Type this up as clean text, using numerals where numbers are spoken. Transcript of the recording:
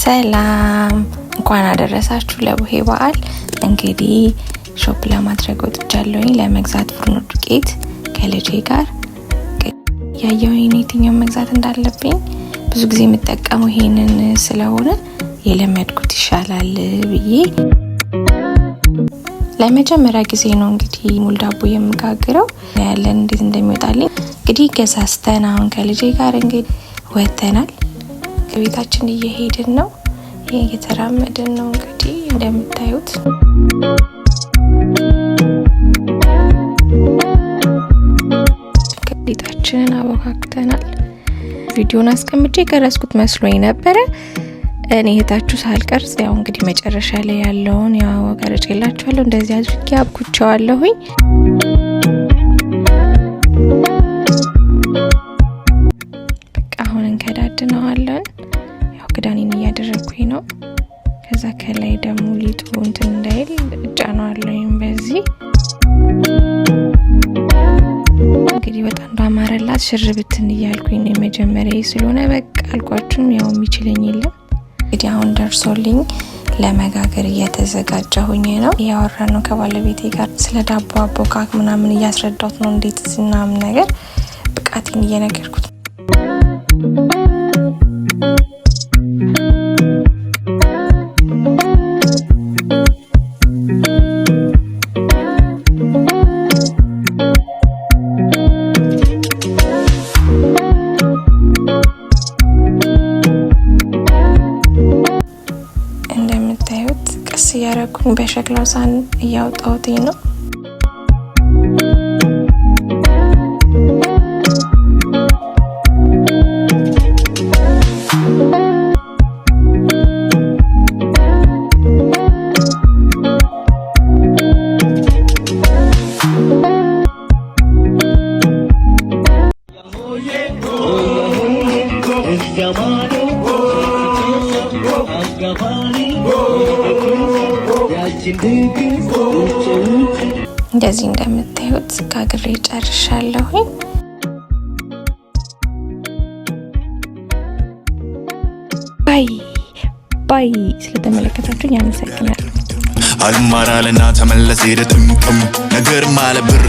ሰላም እንኳን አደረሳችሁ ለቡሄ በዓል። እንግዲህ ሾፕ ለማድረግ ወጥቻለሁኝ ለመግዛት ፍርኖ ዱቄት ከልጄ ጋር ያየሁኝ የትኛው መግዛት እንዳለብኝ ብዙ ጊዜ የምጠቀመው ይሄንን ስለሆነ የለመድኩት ይሻላል ብዬ ለመጀመሪያ ጊዜ ነው እንግዲህ ሙሉ ዳቦ የምጋግረው ያለን እንዴት እንደሚወጣልኝ እንግዲህ ገዛስተን አሁን ከልጄ ጋር እንግዲህ ወተናል። ቤታችን እየሄድን ነው እየተራመድን ነው እንግዲህ እንደምታዩት ቤታችንን አቦካክተናል። ቪዲዮን አስቀምጬ ቀረጽኩት መስሎኝ ነበር እኔ እህታችሁ ሳልቀርጽ ያው እንግዲህ መጨረሻ ላይ ያለውን ያው ቀርጬላችኋለሁ። እንደዚህ አድርጌ አብኩቻለሁኝ። በቃ አሁን እንከዳድነዋለን። ያው ክዳኔን እያደረኩኝ ነው። ከዛ ከላይ ደግሞ ሊጡ እንትን እንዳይል እጫነዋለሁኝ በዚህ እንግዲህ በጣም ባማረላት ሽርብትን እያልኩኝ ነው መጀመሪያ ስለሆነ በቃ አልኳችሁም ያው የሚችለኝ የለም። እንግዲህ አሁን ደርሶልኝ ለመጋገር እየተዘጋጀሁኝ ነው። ያወራን ነው ከባለቤቴ ጋር ስለ ዳቦ አቦካክ ምናምን እያስረዳሁት ነው እንዴት ዝናም ነገር ብቃቴን እየነገርኩት ያረኩኝ በሸክላው ሳህን እያወጣሁት ነው። እንደዚህ እንደምታዩት ጋግሬ ጨርሻለሁ። ባይ ስለተመለከታችሁኝ አመሰግናለሁ። አልማራለና ተመለሰ ሄደ ጥምጥም ነገር ማለ ብር